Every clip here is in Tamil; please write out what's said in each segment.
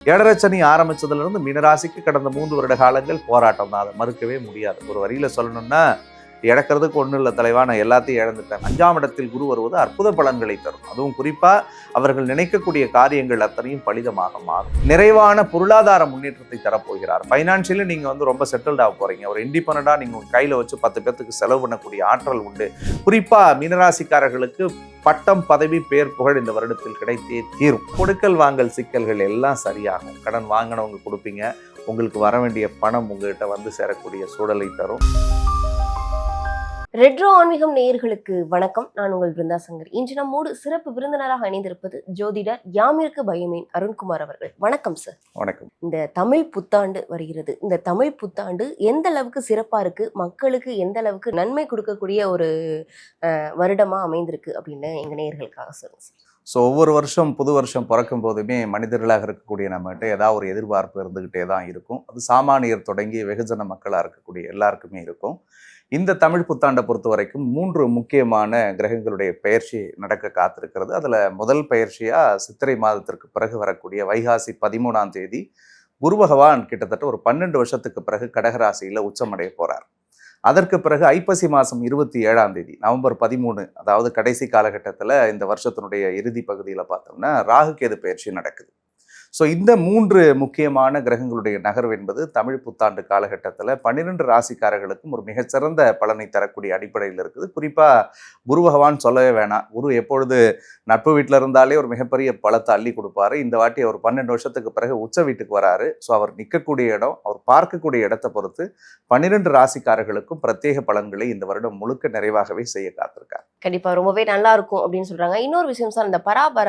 ஏழரைச்சனி ஆரம்பிச்சதுலேருந்து மீனராசிக்கு கடந்த 3 வருட காலங்கள் போராட்டம் தான், அதை மறுக்கவே முடியாது. ஒரு வரியில் சொல்லணும்னா, இழக்கிறதுக்கு ஒன்றும் இல்லை தலைவா, நான் எல்லாத்தையும் இழந்துட்டேன். 5ஆம் இடத்தில் குரு வருவது அற்புத பலன்களை தரும். அதுவும் குறிப்பாக அவர்கள் நினைக்கக்கூடிய காரியங்கள் அத்தனையும் பலிதமாக மாறும். நிறைவான பொருளாதார முன்னேற்றத்தை தரப்போகிறார். ஃபைனான்ஷியலி நீங்கள் ரொம்ப செட்டில்ட் ஆக போகிறீங்க. ஒரு இண்டிபெண்டாக நீங்கள் கையில் வச்சு 10 பேர்த்துக்கு செலவு பண்ணக்கூடிய ஆற்றல் உண்டு. குறிப்பாக மீனராசிக்காரர்களுக்கு பட்டம், பதவி, பேர், புகழ் இந்த வருடத்தில் கிடைத்தே தீரும். கொடுக்கல் வாங்கல் சிக்கல்கள் எல்லாம் சரியாகும். கடன் வாங்கினவங்க கொடுப்பீங்க. உங்களுக்கு வர வேண்டிய பணம் உங்கள்கிட்ட சேரக்கூடிய சூழலை தரும். ரெட்ரோ ஆன்மீகம் நேயர்களுக்கு வணக்கம். நான் உங்கள் பிருந்தா சங்கர். இன்று நம்மோடு சிறப்பு விருந்தினராக இணைந்திருப்பது ஜோதிடர் யாமிற்கு பயமேன் அருண்குமார் அவர்கள். வணக்கம் சார். வணக்கம். இந்த தமிழ் புத்தாண்டு வருகிறது. இந்த தமிழ் புத்தாண்டு எந்த அளவுக்கு சிறப்பா இருக்கு, மக்களுக்கு எந்த அளவுக்கு நன்மை கொடுக்கக்கூடிய ஒரு வருடமா அமைந்திருக்கு அப்படின்னு எங்க நேயர்களுக்காக சொல்லுங்க சார். ஸோ ஒவ்வொரு வருஷம் புது வருஷம் பிறக்கும் போதுமே மனிதர்களாக இருக்கக்கூடிய நம்மகிட்ட ஏதாவது ஒரு எதிர்பார்ப்பு இருந்துக்கிட்டே தான் இருக்கும். அது சாமானியர் தொடங்கி வெகுஜன மக்களாக இருக்கக்கூடிய எல்லாருக்குமே இருக்கும். இந்த தமிழ் புத்தாண்டை பொறுத்த வரைக்கும் 3 முக்கியமான கிரகங்களுடைய பெயர்ச்சி நடக்க காத்திருக்கிறது. அதில் முதல் பெயர்ச்சியாக சித்திரை மாதத்திற்கு பிறகு வரக்கூடிய வைகாசி 13ஆம் தேதி குரு பகவான் கிட்டத்தட்ட ஒரு 12 வருஷத்துக்கு பிறகு கடகராசியில் உச்சமடைய போகிறார். அதற்கு பிறகு ஐப்பசி மாதம் 27ஆம் தேதி நவம்பர் 13, அதாவது கடைசி காலகட்டத்தில் இந்த வருஷத்தினுடைய இறுதி பகுதியில் பார்த்தோம்னா ராகு கேது பெயர்ச்சி நடக்குது. ஸோ இந்த 3 முக்கியமான கிரகங்களுடைய நகர்வு என்பது தமிழ் புத்தாண்டு காலகட்டத்தில் 12 ராசிக்காரர்களுக்கும் ஒரு மிகச்சிறந்த பலனை தரக்கூடிய அடிப்படையில் இருக்குது. குறிப்பாக குரு பகவான் சொல்லவே வேணாம். குரு எப்பொழுது நட்பு வீட்டில் இருந்தாலே ஒரு மிகப்பெரிய பலத்தை அள்ளி கொடுப்பாரு. இந்த வாட்டி அவர் 12 வருஷத்துக்கு பிறகு உச்ச வீட்டுக்கு வராரு. ஸோ அவர் நிற்கக்கூடிய இடம், அவர் பார்க்கக்கூடிய இடத்தை பொறுத்து 12 ராசிக்காரர்களுக்கும் பிரத்யேக பலன்களை இந்த வருடம் முழுக்க நிறைவாகவே செய்ய காத்திருக்கார். கண்டிப்பா ரொம்பவே நல்லா இருக்கும் அப்படின்னு சொல்றாங்க. இன்னொரு விஷயம் சார், இந்த பராபர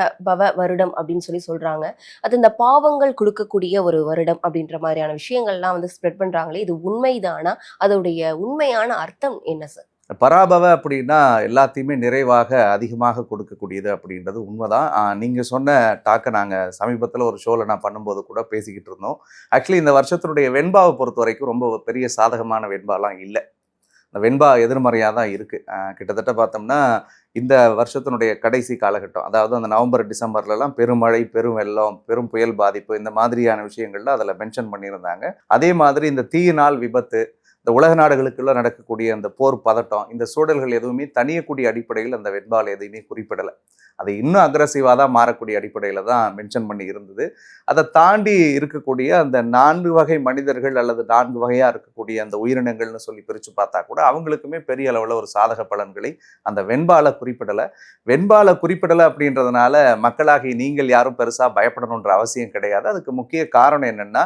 வருடம் அப்படின்னு சொல்றாங்க. அது இந்த பாவங்கள் கொடுக்கக்கூடிய ஒரு வருடம் அப்படின்ற மாதிரியான விஷயங்கள்லாம் ஸ்ப்ரெட் பண்றாங்களே, இது உண்மைதானா? அதோடைய உண்மையான அர்த்தம் என்ன சார்? பராபவ அப்படின்னா எல்லாத்தையுமே நிறைவாக அதிகமாக கொடுக்கக்கூடியது அப்படின்றது உண்மைதான். நீங்கள் சொன்ன டாக்கை நாங்கள் சமீபத்தில் ஒரு ஷோவில் நான் பண்ணும்போது கூட பேசிக்கிட்டு இருந்தோம். ஆக்சுவலி இந்த வருஷத்தினுடைய வெண்பாவை பொறுத்த வரைக்கும் ரொம்ப பெரிய சாதகமான வெண்பாலாம் இல்லை. இந்த வெண்பா எதிர்மறையாக தான் இருக்குது. கிட்டத்தட்ட பார்த்தோம்னா இந்த வருஷத்தினுடைய கடைசி காலகட்டம், அதாவது அந்த நவம்பர் டிசம்பர்லலாம் பெருமழை, பெரும் வெள்ளம், பெரும் புயல் பாதிப்பு, இந்த மாதிரியான விஷயங்கள்ல அதில் மென்ஷன் பண்ணியிருந்தாங்க. அதே மாதிரி இந்த தீயினால் விபத்து, இந்த உலக நாடுகளுக்குள்ள நடக்கக்கூடிய அந்த போர் பதட்டம், இந்த சூழல்கள் எதுவுமே தனியக்கூடிய அடிப்படையில் அந்த வெண்பால் எதையுமே குறிப்பிடலை. அது இன்னும் அக்ரஸிவாக தான் மாறக்கூடிய அடிப்படையில் தான் மென்ஷன் பண்ணி இருந்தது. அதை தாண்டி இருக்கக்கூடிய அந்த 4 வகை மனிதர்கள் அல்லது 4 வகையாக இருக்கக்கூடிய அந்த உயிரினங்கள்னு சொல்லி பிரித்து பார்த்தா கூட அவங்களுக்குமே பெரிய அளவில் ஒரு சாதக பலன்களை அந்த வெண்பாலை குறிப்பிடலை. வெண்பாலை குறிப்பிடலை அப்படின்றதுனால மக்களாகி நீங்கள் யாரும் பெருசாக பயப்படணுன்ற அவசியம் கிடையாது. அதுக்கு முக்கிய காரணம் என்னென்னா,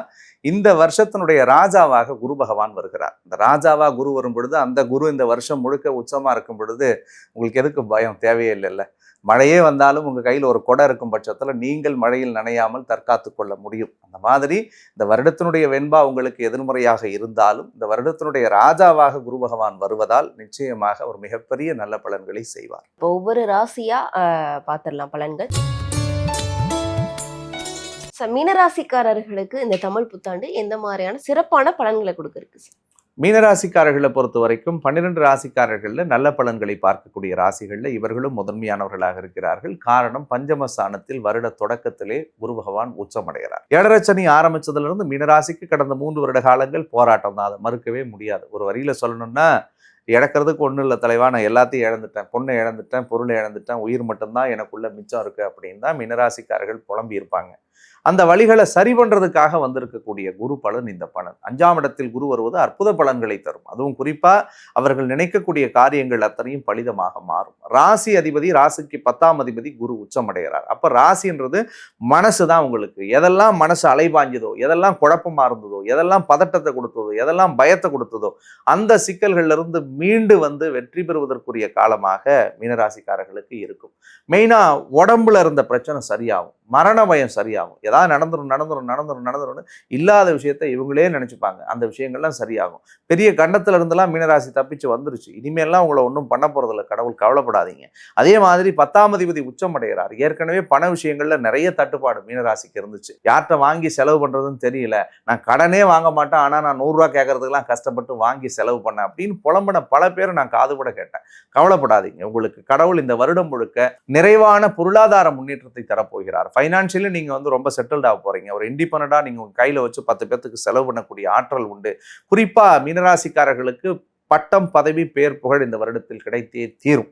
இந்த வருஷத்தினுடைய ராஜாவாக குரு பகவான் வருகிறார். இந்த ராஜாவாக குரு வரும் பொழுது அந்த குரு இந்த வருஷம் முழுக்க உச்சமாக இருக்கும் பொழுது உங்களுக்கு எதுக்கு பயம்? தேவையே இல்லைல்ல. மழையே வந்தாலும் உங்கள் கையில் ஒரு கொடை இருக்கும் பட்சத்தில் நீங்கள் மழையில் நனையாமல் தற்காத்து கொள்ள முடியும். அந்த மாதிரி இந்த வருடத்தினுடைய வெண்பா உங்களுக்கு எதிர்மறையாக இருந்தாலும் இந்த வருடத்தினுடைய ராஜாவாக குரு பகவான் வருவதால் நிச்சயமாக ஒரு மிகப்பெரிய நல்ல பலன்களை செய்வார். ஒவ்வொரு ராசியா பார்த்துடலாம் பலன்கள். மீனராசிக்காரர்களுக்கு இந்த தமிழ் புத்தாண்டு எந்த மாதிரியான சிறப்பான பலன்களை கொடுக்குறது சார்? மீனராசிக்காரர்களை பொறுத்த வரைக்கும் 12 ராசிக்காரர்களில் நல்ல பலன்களை பார்க்கக்கூடிய ராசிகளில் இவர்களும் முதன்மையானவர்களாக இருக்கிறார்கள். காரணம், பஞ்சமஸ்தானத்தில் வருட தொடக்கத்திலே குரு பகவான் உச்சமடைகிறார். ஏழரைச்சனி ஆரம்பிச்சதுலேருந்து மீனராசிக்கு கடந்த 3 வருட காலங்கள் போராட்டம் தான், அதை மறுக்கவே முடியாது. ஒரு வரியில் சொல்லணும்னா, இழக்கிறதுக்கு ஒன்றும் இல்லை தலைவா, நான் எல்லாத்தையும் இழந்துட்டேன். பொண்ணை இழந்துட்டேன், பொருளை இழந்துட்டேன், உயிர் மட்டும்தான் எனக்குள்ள மிச்சம் இருக்குது அப்படின்னு தான் மீனராசிக்காரர்கள் புலம்பி இருப்பாங்க. அந்த வழிகளை சரி பண்ணுறதுக்காக வந்திருக்கக்கூடிய குரு பலன் இந்த பலன். 5ஆம் இடத்தில் குரு வருவது அற்புத பலன்களை தரும். அதுவும் குறிப்பாக அவர்கள் நினைக்கக்கூடிய காரியங்கள் அத்தனையும் பலிதமாக மாறும். ராசி அதிபதி, ராசிக்கு 10ஆம் அதிபதி குரு உச்சமடைகிறார். அப்போ ராசின்றது மனசு தான். உங்களுக்கு எதெல்லாம் மனசு அலைபாஞ்சதோ, எதெல்லாம் குழப்பமாக இருந்ததோ, எதெல்லாம் பதட்டத்தை கொடுத்ததோ, எதெல்லாம் பயத்தை கொடுத்ததோ, அந்த சிக்கல்களிலிருந்து மீண்டு வெற்றி பெறுவதற்குரிய காலமாக மீனராசிக்காரர்களுக்கு இருக்கும். மெயினாக உடம்புல இருந்த பிரச்சனை சரியாகும், மரண பயம் சரியாகும். ஏதாவது நடந்துரும் இல்லாத விஷயத்தை இவங்களே நினைச்சுப்பாங்க. அந்த விஷயங்கள்லாம் சரியாகும். பெரிய கண்டத்துல இருந்தெல்லாம் மீனராசி தப்பிச்சு வந்துருச்சு. இனிமேல்லாம் உங்களை ஒன்றும் பண்ண போறதில்ல, கடவுள், கவலைப்படாதீங்க. அதே மாதிரி 10ஆம் அதிபதி உச்சம் அடைகிறார். ஏற்கனவே பண விஷயங்கள்ல நிறைய தட்டுப்பாடு மீனராசிக்கு இருந்துச்சு. யார்கிட்ட வாங்கி செலவு பண்றதுன்னு தெரியல, நான் கடனே வாங்க மாட்டேன், ஆனா நான் 100 ரூபா கேட்கறதுக்கெல்லாம் கஷ்டப்பட்டு வாங்கி செலவு பண்ணேன் அப்படின்னு புலம்பின பல பேர் நான் காதுபட கேட்டேன். கவலைப்படாதீங்க, உங்களுக்கு கடவுள் இந்த வருடம் முழுக்க நிறைவான பொருளாதார முன்னேற்றத்தை தரப்போகிறார். ஃபைனான்ஷியலி நீங்கள் வந்து ரொம்ப செட்டில்ட் ஆக போகிறீங்க. ஒரு இண்டிபெண்டண்டாக நீங்கள் உங்கள் கையில் வச்சு 10 பேர்த்துக்கு செலவு பண்ணக்கூடிய ஆற்றல் உண்டு. குறிப்பாக மீனராசிக்காரர்களுக்கு பட்டம், பதவி, பேர், புகழ் இந்த வருடத்தில் கிடைத்தே தீரும்.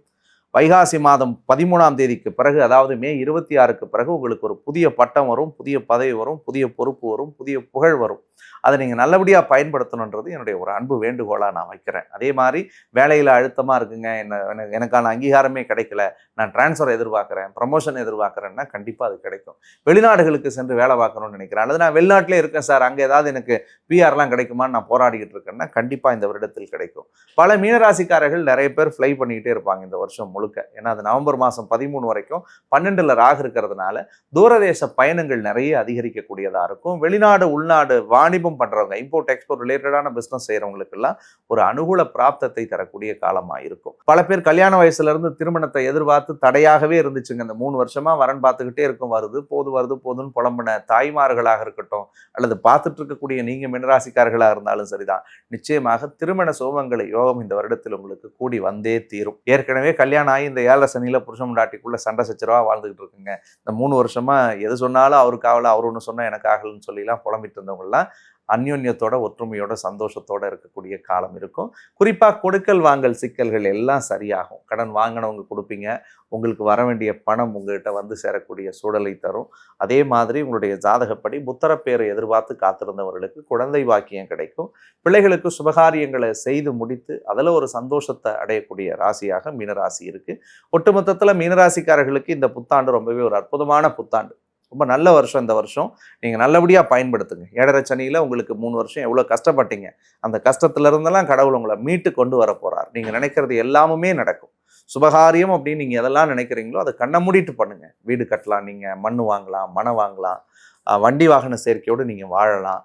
வைகாசி மாதம் 13ஆம் தேதிக்கு பிறகு, அதாவது மே 26க்கு பிறகு உங்களுக்கு ஒரு புதிய பட்டம் வரும், புதிய பதவி வரும், புதிய பொறுப்பு வரும், புதிய புகழ் வரும். அதை நீங்கள் நல்லபடியாக பயன்படுத்தணுன்றது என்னுடைய ஒரு அன்பு வேண்டுகோளாக நான் வைக்கிறேன். அதே மாதிரி வேலையில் அழுத்தமாக இருக்குங்க, எனக்கான அங்கீகாரமே கிடைக்கல, நான் டிரான்ஸ்ஃபர் எதிர்பார்க்குறேன், ப்ரமோஷன் எதிர்பார்க்குறேன்னா கண்டிப்பாக அது கிடைக்கும். வெளிநாடுகளுக்கு சென்று வேலை பார்க்கணும்னு நினைக்கிறேன், அல்லது நான் வெளிநாட்டிலே இருக்கேன் சார், அங்கே ஏதாவது எனக்கு பிஆர்லாம் கிடைக்குமான்னு நான் போராடிக்கிட்டு இருக்கேன்னா கண்டிப்பாக இந்த வருடத்தில் கிடைக்கும். பல மீனராசிக்காரர்கள் நிறைய பேர் ஃப்ளை பண்ணிக்கிட்டே இருப்பாங்க இந்த வருஷம் முழுக்க. ஏன்னா அது நவம்பர் மாதம் 13 வரைக்கும் 12ல் ராகு இருக்கிறதுனால தூரதேச பயணங்கள் நிறைய அதிகரிக்கக்கூடியதாக இருக்கும். வெளிநாடு உள்நாடு வாணிபம் பண்றவங்க, இம்போர்ட் எக்ஸ்போர்ட் ரிலேட்டடான பிசினஸ் செய்யறவங்களுக்கு எல்லாம் ஒரு அனுகூல பிராப்தத்தை தரக்கூடிய காலமா இருக்கும். பல பேர் கல்யாண வயசுல இருந்து திருமணத்தை எதிர்பார்த்து தடையாகவே இருந்துச்சுங்க. இந்த 3 வருஷமா வரன் பார்த்துக்கிட்டே இருக்கும், வருது போதுன்னு புலம்பின தாய்மார்களாக இருக்கட்டும், அல்லது பார்த்துட்டு இருக்கக்கூடிய நீங்க மீனராசிக்காரர்களாக இருந்தாலும் சரிதான், நிச்சயமாக திருமண சோபங்களை யோகம் இந்த வருடத்தில் உங்களுக்கு கூடி வந்தே தீரும். ஏற்கனவே கல்யாணம் ஆகி இந்த 7 சனியில புருஷன் முண்டாட்டிக்குள்ள சண்டை சச்சரவா வாழ்ந்துகிட்டு இருக்குங்க. இந்த 3 வருஷமா எது சொன்னாலும் அவருக்கு ஆகல, அவர் ஒன்று சொன்னா எனக்கு ஆகலன்னு சொல்லிலாம் புலம்பிட்டு இருந்தவங்கலாம் அந்யோன்யத்தோட, ஒற்றுமையோட, சந்தோஷத்தோட இருக்கக்கூடிய காலம் இருக்கும். குறிப்பாக கொடுக்கல் வாங்கல் சிக்கல்கள் எல்லாம் சரியாகும். கடன் வாங்கினவங்க கொடுப்பீங்க, உங்களுக்கு வர வேண்டிய பணம் உங்கள்கிட்ட வந்து சேரக்கூடிய சூழலை தரும். அதே மாதிரி உங்களுடைய ஜாதகப்படி புத்திரப்பேரை எதிர்பார்த்து காத்திருந்தவர்களுக்கு குழந்தை பாக்கியம் கிடைக்கும். பிள்ளைகளுக்கு சுபகாரியங்களை செய்து முடித்து அதில் ஒரு சந்தோஷத்தை அடையக்கூடிய ராசியாக மீனராசி இருக்கு. ஒட்டுமொத்தத்தில் மீனராசிக்காரர்களுக்கு இந்த புத்தாண்டு ரொம்பவே ஒரு அற்புதமான புத்தாண்டு, ரொம்ப நல்ல வருஷம். இந்த வருஷம் நீங்கள் நல்லபடியாக பயன்படுத்துங்க. 7.5 சனியில் உங்களுக்கு 3 வருஷம் எவ்வளோ கஷ்டப்பட்டீங்க, அந்த கஷ்டத்துல இருந்தெல்லாம் கடவுள் உங்களை மீட்டு கொண்டு வர போகிறார். நீங்கள் நினைக்கிறது எல்லாமே நடக்கும். சுபகாரியம் அப்படின்னு நீங்கள் எதெல்லாம் நினைக்கிறீங்களோ அதை கண்ணை மூடிட்டு பண்ணுங்க. வீடு கட்டலாம், நீங்கள் மண் வாங்கலாம், மனை வாங்கலாம், வண்டி வாகன சேர்க்கையோடு நீங்கள் வாழலாம்.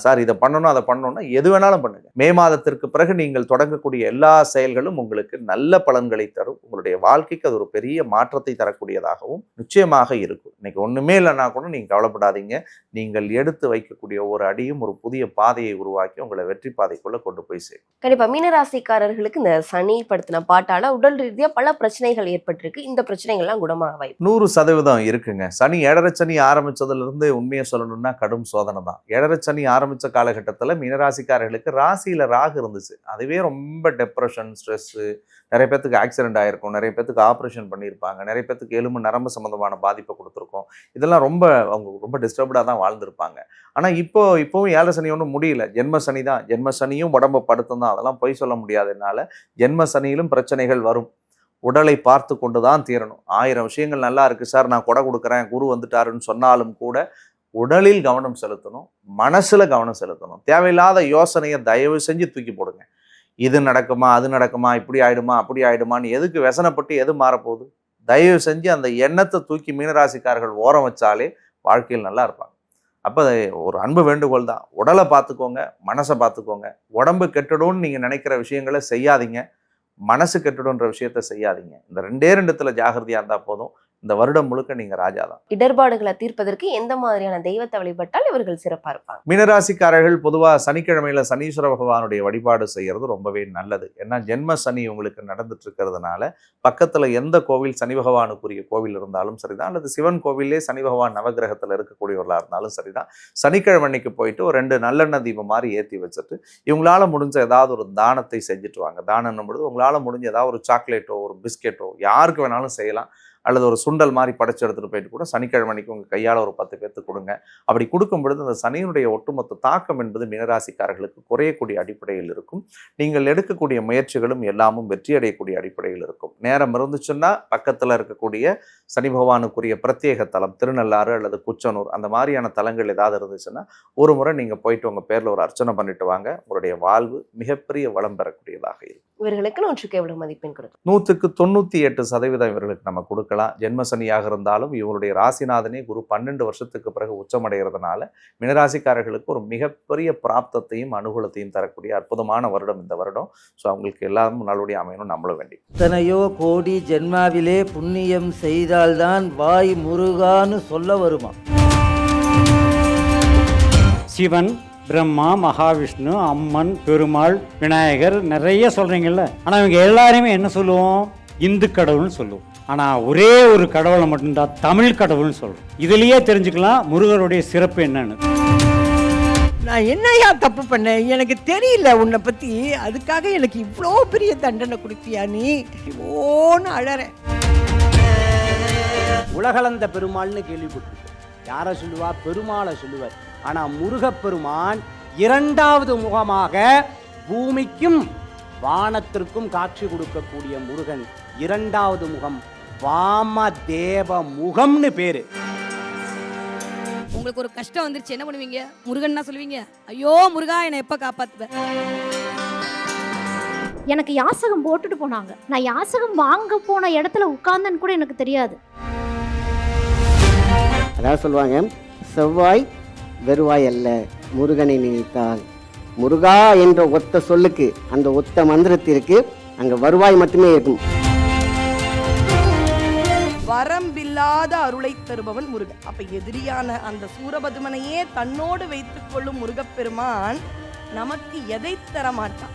சார் இதை பண்ணணும் அதை பண்ணணும்னா எது வேணாலும் பண்ணுங்க. மே மாதத்திற்கு பிறகு நீங்கள் தொடங்கக்கூடிய எல்லா செயல்களும் உங்களுக்கு நல்ல பலன்களை தரும். உங்களுடைய வாழ்க்கைக்கு அது ஒரு பெரிய மாற்றத்தை தரக்கூடியதாகவும் நிச்சயமாக இருக்கும். இன்னைக்கு ஒண்ணுமே இல்லைன்னா கூட நீங்க கவலைப்படாதீங்க. நீங்கள் எடுத்து வைக்கக்கூடிய ஒரு அடியும் ஒரு புதிய பாதையை உருவாக்கி உங்களை வெற்றி பாதைக்குள்ள கொண்டு போய் சேர்க்கும். கண்டிப்பா மீனராசிக்காரர்களுக்கு இந்த சனி படுத்தின பாட்டால உடல் ரீதியா பல பிரச்சனைகள் ஏற்பட்டிருக்கு. இந்த பிரச்சனைகள்லாம் குணமாக வாய்ப்பு 100% இருக்குங்க. சனி 7.5 சனி ஆரம்பிச்சதுல இருந்து உண்மையை சொல்லணும்னா கடும் சோதனை தான். 7.5 சனி ஆரம்பிச்ச காலகட்டத்தில் மீனராசிக்காரர்களுக்கு ராசியில ராகு இருந்துச்சு. அதுவே ரொம்ப டெப்ரெஷன், ஸ்ட்ரெஸ்ஸு, நிறைய பேத்துக்கு ஆக்சிடென்ட் ஆகிருக்கும், நிறைய பேத்துக்கு ஆப்ரேஷன் பண்ணியிருப்பாங்க, நிறைய பேத்துக்கு எலும்பு நரம்பு சம்மந்தமான பாதிப்பை கொடுத்துருக்கோம். இதெல்லாம் அவங்க ரொம்ப டிஸ்டர்ப்டாக தான் வாழ்ந்திருப்பாங்க. ஆனால் இப்போவும் 7 சனி ஒன்றும் முடியல. ஜென்ம சனி தான். ஜென்ம சனியும் உடம்பை படுத்தும் தான், அதெல்லாம் பொய் சொல்ல முடியாததுனால ஜென்ம சனியிலும் பிரச்சனைகள் வரும். உடலை பார்த்து கொண்டு தான் தீரணும். 1000 விஷயங்கள் நல்லா இருக்குது சார், நான் கொடை கொடுக்குறேன், குரு வந்துட்டாருன்னு சொன்னாலும் கூட உடலில் கவனம் செலுத்தணும், மனசுல கவனம் செலுத்தணும். தேவையில்லாத யோசனையை தயவு செஞ்சு தூக்கி போடுங்க. இது நடக்குமா, அது நடக்குமா, இப்படி ஆயிடுமா, அப்படி ஆயிடுமான்னு எதுக்கு व्यसனப்பட்டு எது மாறப்போகுது? தயவு செஞ்சு அந்த எண்ணத்தை தூக்கி மீனராசிக்காரர்கள் ஓரம் வச்சாலே வாழ்க்கையில் நல்லா இருப்பாங்க. அப்போ ஒரு அன்பு வேண்டுகோள் தான், உடலை பார்த்துக்கோங்க, மனசை பார்த்துக்கோங்க. உடம்பு கெட்டுடும்னு நீங்கள் நினைக்கிற விஷயங்களை செய்யாதீங்க, மனசு கெட்டுடுன்ற விஷயத்த செய்யாதீங்க. இந்த 2 ஜாகிரதையாக இருந்தால் போதும். இந்த வருடம் முழுக்க நீங்க ராஜா தான். இடர்பாடுகளை தீர்ப்பதற்கு எந்த மாதிரியான தெய்வத்தை வழிபட்டால் இவர்கள் சிறப்பா இருப்பாங்க? மீனராசிக்காரர்கள் பொதுவா சனிக்கிழமையில சனீஸ்வர பகவானுடைய வழிபாடு செய்யறது ரொம்பவே நல்லது. ஏன்னா ஜென்ம சனி உங்களுக்கு நடந்துட்டு இருக்கிறதுனால பக்கத்துல எந்த கோவில் சனி பகவானுக்குரிய கோவில் இருந்தாலும் சரிதான், அல்லது சிவன் கோவிலே சனி பகவான் நவகிரகத்துல இருக்கக்கூடியவர்களா இருந்தாலும் சரிதான், சனிக்கிழமை அன்னைக்கு போயிட்டு ஒரு 2 நல்லெண்ணெய் தீபம் மாதிரி ஏற்றி வச்சுட்டு இவங்களால முடிஞ்ச ஏதாவது ஒரு தானத்தை செஞ்சுட்டு வாங்க. தானம் பொழுது உங்களால முடிஞ்ச ஏதாவது ஒரு சாக்லேட்டோ ஒரு பிஸ்கெட்டோ யாருக்கு வேணாலும் செய்யலாம், அல்லது ஒரு சுண்டல் மாதிரி படைச்சு எடுத்துகிட்டு போயிட்டு கூட சனிக்கிழமைக்கு உங்கள் கையால் ஒரு 10 பேர்த்துக்கு கொடுங்க. அப்படி கொடுக்கும் பொழுது அந்த சனியினுடைய ஒட்டுமொத்த தாக்கம் என்பது மீனராசிக்காரர்களுக்கு குறையக்கூடிய அடிப்படையில் இருக்கும். நீங்கள் எடுக்கக்கூடிய முயற்சிகளும் எல்லாமும் வெற்றி அடையக்கூடிய அடிப்படையில் இருக்கும். நேரம் இருந்துச்சுன்னா பக்கத்தில் இருக்கக்கூடிய சனி பகவானுக்குரிய பிரத்யேக தலம் திருநள்ளாறு அல்லது குச்சனூர் அந்த மாதிரியான தலங்கள் ஏதாவது இருந்துச்சுன்னா ஒரு முறை நீங்கள் போயிட்டு உங்கள் பேரில் ஒரு அர்ச்சனை பண்ணிட்டு வாங்க. உங்களுடைய வாழ்வு மிகப்பெரிய வளம் பெறக்கூடியதாக இருக்கும். இவர்களுக்கு 100க்கு எவ்வளவு மதிப்பெண் கொடுக்கும்? 100க்கு 98% இவர்களுக்கு நம்ம கொடுக்கலாம். ஜென்மசனியாக இருந்தாலும் இவருடைய ராசிநாதனே குரு 12 வருஷத்துக்கு பிறகு உச்சமடைகிறதுனால மீனராசிக்காரர்களுக்கு ஒரு மிகப்பெரிய பிராப்தத்தையும் அனுகூலத்தையும் தரக்கூடிய அற்புதமான வருடம் இந்த வருடம். ஸோ அவங்களுக்கு எல்லாரும் நல்லபடியாக அமையணும் நம்மளும் வேண்டி. எத்தனையோ கோடி ஜென்மாவிலே புண்ணியம் செய்தால்தான் வாய் முருகான்னு சொல்ல வருமா. சிவன், பிரம்மா, மகாவிஷ்ணு, அம்மன், பெருமாள், விநாயகர் நிறைய சொல்கிறீங்கல்ல. ஆனால் இவங்க எல்லாருமே என்ன சொல்லுவோம்? இந்து கடவுள்னு சொல்லுவோம். ஆனால் ஒரே ஒரு கடவுளை மட்டும்தான் தமிழ் கடவுள்னு சொல்கிறோம். இதுலேயே தெரிஞ்சுக்கலாம் முருகருடைய சிறப்பு என்னன்னு. நான் என்னையா தப்பு பண்ணேன், எனக்கு தெரியல உன்னை பற்றி, அதுக்காக எனக்கு இவ்வளோ பெரிய தண்டனை கொடுத்தியா நீ? ஓன்னு அழறேன். உலகளந்த பெருமாள்னு கேள்விப்பட்டிருக்கோம். யாரை சொல்லுவா? பெருமாளை சொல்லுவார். ஆனால் முருகப்பெருமான் இரண்டாவது முகமாக பூமிக்கும் வானத்திற்கும் காட்சி கொடுக்கக்கூடிய முருகன் இரண்டாவது முகம் வாமதேவ முகம்னு பேரு. உங்களுக்கு ஒரு கஷ்டம் வந்துருச்சு, என்ன பண்ணுவீங்க? முருகன்னா சொல்லுவீங்க, ஐயோ முருகா என்னை எப்ப காப்பாத்துவேன்? எனக்கு யாசகம் போட்டுட்டு போனாங்க. நான் யாசகம் வாங்க போன இடத்துல உட்கார்ந்தேன்னு கூட எனக்கு தெரியாது. அதாவது சொல்லுவாங்க, செவ்வாய் வெறுவாய் அல்ல, முருகனை நினைத்தால். முருகா என்ற ஒத்த சொல்லுக்கு, அந்த ஒத்த மந்திரத்திற்கு அங்கே வருவாய் மட்டுமே இருக்கும். வரம்பில்லாத அருளை தருபவன் முருகன். அப்ப எதிரியான அந்த சூரபதுமனையே தன்னோடு வைத்துக் கொள்ளும் முருகப்பெருமான் நமக்கு எதை தர மாட்டான்?